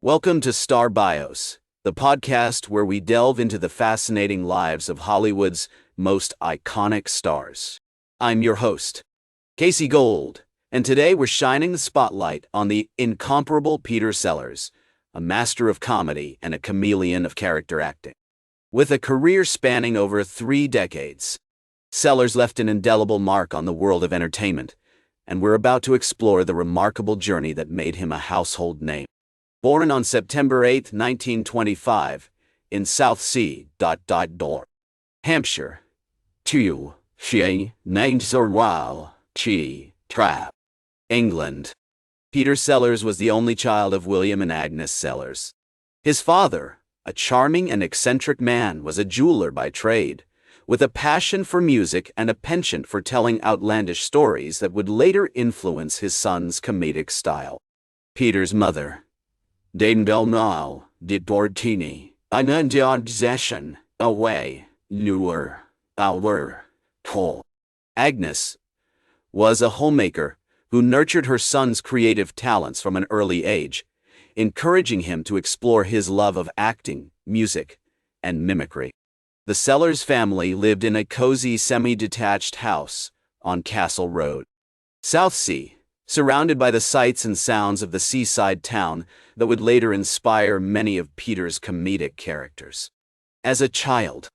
Welcome to Star Bios, the podcast where we delve into the fascinating lives of Hollywood's most iconic stars. I'm your host, Casey Gold, and today we're shining the spotlight on the incomparable Peter Sellers, a master of comedy and a chameleon of character acting. With a career spanning over 3 decades, Sellers left an indelible mark on the world of entertainment, and we're about to explore the remarkable journey that made him a household name. Born on September 8, 1925, in Southsea, Hampshire, to she named Sir Trap, England. Peter Sellers was the only child of William and Agnes Sellers. His father, a charming and eccentric man, was a jeweler by trade, with a passion for music and a penchant for telling outlandish stories that would later influence his son's comedic style. Peter's mother, Dame Belnau de Bortini, Inundation, away, newer, our, toll. Agnes was a homemaker who nurtured her son's creative talents from an early age, encouraging him to explore his love of acting, music, and mimicry. The Sellers family lived in a cozy semi-detached house on Castle Road, Southsea, surrounded by the sights and sounds of the seaside town that would later inspire many of Peter's comedic characters. As a child,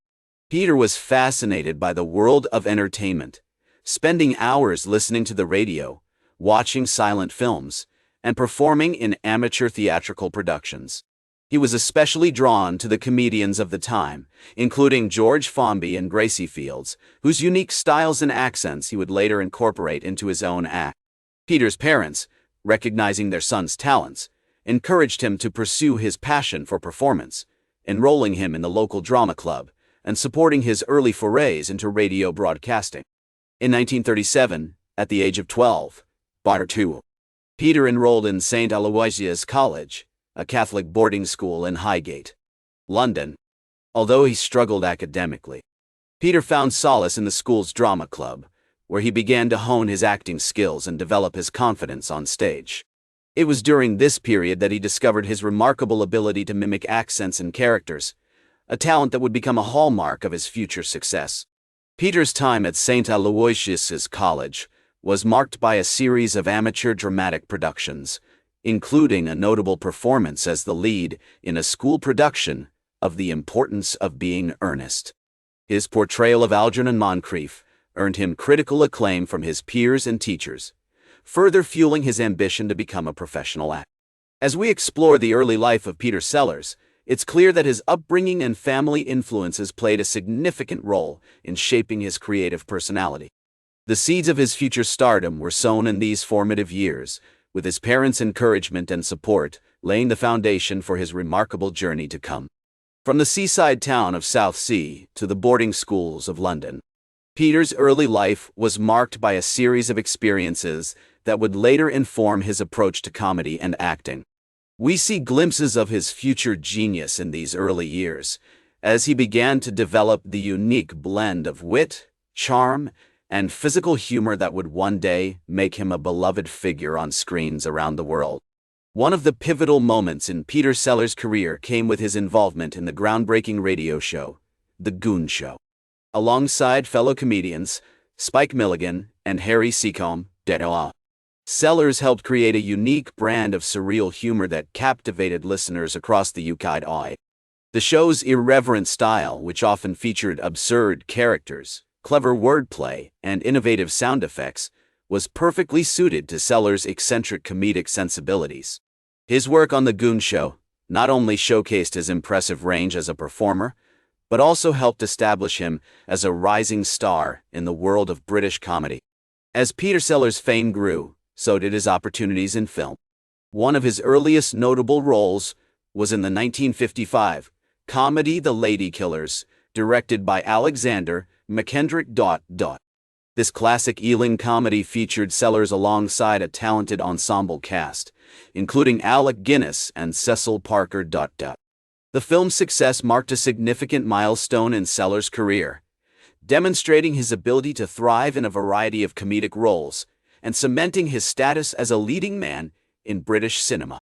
Peter was fascinated by the world of entertainment, spending hours listening to the radio, watching silent films, and performing in amateur theatrical productions. He was especially drawn to the comedians of the time, including George Formby and Gracie Fields, whose unique styles and accents he would later incorporate into his own act. Peter's parents, recognizing their son's talents, encouraged him to pursue his passion for performance, enrolling him in the local drama club and supporting his early forays into radio broadcasting. In 1937, at the age of 12, Peter enrolled in St. Aloysius College, a Catholic boarding school in Highgate, London. Although he struggled academically, Peter found solace in the school's drama club, where he began to hone his acting skills and develop his confidence on stage. It was during this period that he discovered his remarkable ability to mimic accents and characters, a talent that would become a hallmark of his future success. Peter's time at St. Aloysius College was marked by a series of amateur dramatic productions, including a notable performance as the lead in a school production of The Importance of Being Earnest. His portrayal of Algernon Moncrief earned him critical acclaim from his peers and teachers, further fueling his ambition to become a professional actor. As we explore the early life of Peter Sellers, it's clear that his upbringing and family influences played a significant role in shaping his creative personality. The seeds of his future stardom were sown in these formative years, with his parents' encouragement and support laying the foundation for his remarkable journey to come. From the seaside town of Southsea to the boarding schools of London, Peter's early life was marked by a series of experiences that would later inform his approach to comedy and acting. We see glimpses of his future genius in these early years, as he began to develop the unique blend of wit, charm, and physical humor that would one day make him a beloved figure on screens around the world. One of the pivotal moments in Peter Sellers' career came with his involvement in the groundbreaking radio show, The Goon Show. Alongside fellow comedians Spike Milligan and Harry Seacombe, Sellers helped create a unique brand of surreal humor that captivated listeners across the UK. The show's irreverent style, which often featured absurd characters, clever wordplay, and innovative sound effects, was perfectly suited to Sellers' eccentric comedic sensibilities. His work on The Goon Show not only showcased his impressive range as a performer, but also helped establish him as a rising star in the world of British comedy. As Peter Sellers' fame grew, so did his opportunities in film. One of his earliest notable roles was in the 1955 comedy The Lady Killers, directed by Alexander McKendrick. This classic Ealing comedy featured Sellers alongside a talented ensemble cast, including Alec Guinness and Cecil Parker. The film's success marked a significant milestone in Sellers' career, demonstrating his ability to thrive in a variety of comedic roles and cementing his status as a leading man in British cinema.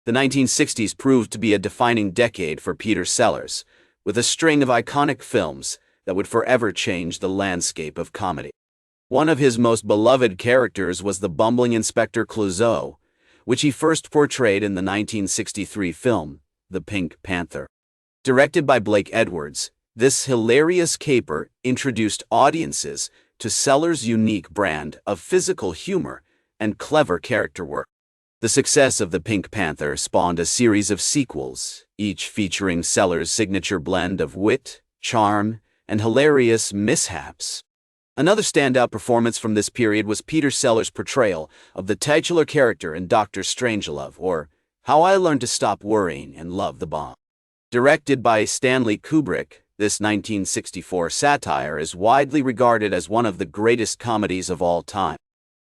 The 1960s proved to be a defining decade for Peter Sellers, with a string of iconic films that would forever change the landscape of comedy. One of his most beloved characters was the bumbling Inspector Clouseau, which he first portrayed in the 1963 film, The Pink Panther. Directed by Blake Edwards, this hilarious caper introduced audiences to Sellers' unique brand of physical humor and clever character work. The success of The Pink Panther spawned a series of sequels, each featuring Sellers' signature blend of wit, charm, and hilarious mishaps. Another standout performance from this period was Peter Sellers' portrayal of the titular character in Dr. Strangelove, or How I Learned to Stop Worrying and Love the Bomb. Directed by Stanley Kubrick, this 1964 satire is widely regarded as one of the greatest comedies of all time.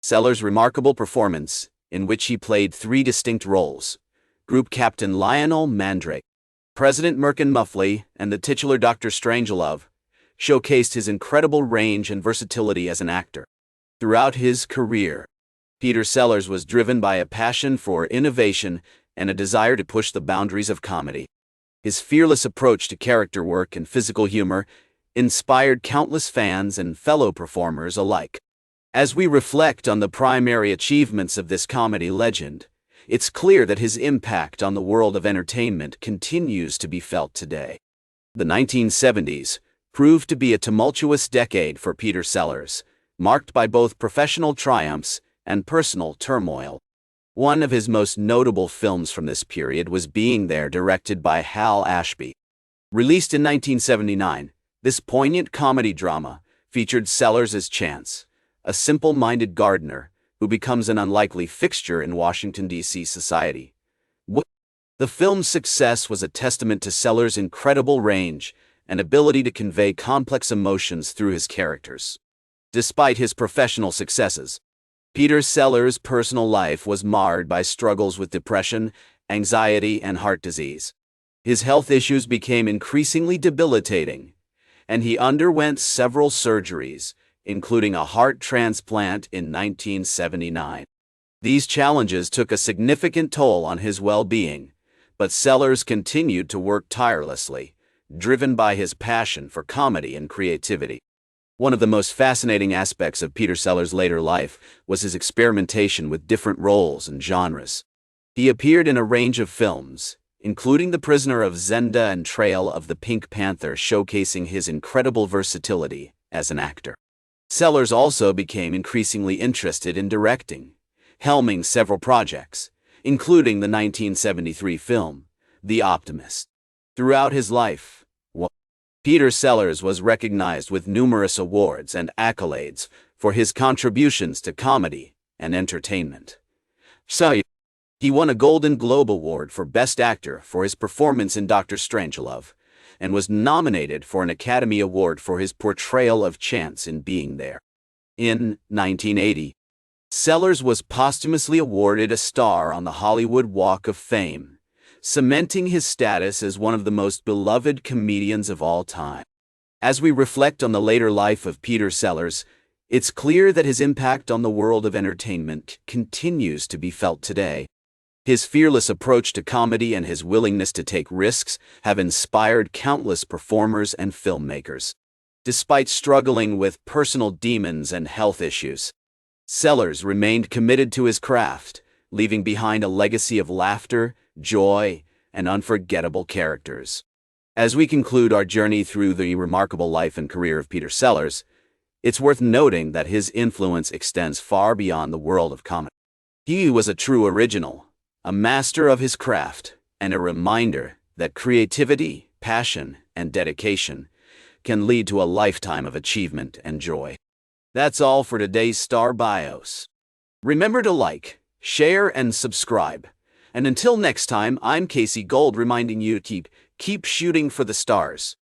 Sellers' remarkable performance, in which he played three distinct roles, Group Captain Lionel Mandrake, President Merkin Muffley, and the titular Dr. Strangelove, showcased his incredible range and versatility as an actor. Throughout his career, Peter Sellers was driven by a passion for innovation and a desire to push the boundaries of comedy. His fearless approach to character work and physical humor inspired countless fans and fellow performers alike. As we reflect on the primary achievements of this comedy legend, it's clear that his impact on the world of entertainment continues to be felt today. The 1970s proved to be a tumultuous decade for Peter Sellers, marked by both professional triumphs and personal turmoil. One of his most notable films from this period was Being There, directed by Hal Ashby. Released in 1979, this poignant comedy drama featured Sellers as Chance, a simple-minded gardener who becomes an unlikely fixture in Washington, D.C. society. The film's success was a testament to Sellers' incredible range and ability to convey complex emotions through his characters. Despite his professional successes, Peter Sellers' personal life was marred by struggles with depression, anxiety, and heart disease. His health issues became increasingly debilitating, and he underwent several surgeries, including a heart transplant in 1979. These challenges took a significant toll on his well-being, but Sellers continued to work tirelessly, driven by his passion for comedy and creativity. One of the most fascinating aspects of Peter Sellers' later life was his experimentation with different roles and genres. He appeared in a range of films, including The Prisoner of Zenda and Trail of the Pink Panther, showcasing his incredible versatility as an actor. Sellers also became increasingly interested in directing, helming several projects, including the 1973 film, The Optimist. Throughout his life, Peter Sellers was recognized with numerous awards and accolades for his contributions to comedy and entertainment. He won a Golden Globe Award for Best Actor for his performance in Dr. Strangelove, and was nominated for an Academy Award for his portrayal of Chance in Being There. In 1980, Sellers was posthumously awarded a star on the Hollywood Walk of Fame, cementing his status as one of the most beloved comedians of all time. As we reflect on the later life of Peter Sellers, it's clear that his impact on the world of entertainment continues to be felt today. His fearless approach to comedy and his willingness to take risks have inspired countless performers and filmmakers. Despite struggling with personal demons and health issues, Sellers remained committed to his craft, leaving behind a legacy of laughter, joy, and unforgettable characters. As we conclude our journey through the remarkable life and career of Peter Sellers, it's worth noting that his influence extends far beyond the world of comedy. He was a true original, a master of his craft, and a reminder that creativity, passion, and dedication can lead to a lifetime of achievement and joy. That's all for today's Star Bios. Remember to like, share, and subscribe. And until next time, I'm Casey Gold reminding you to keep shooting for the stars.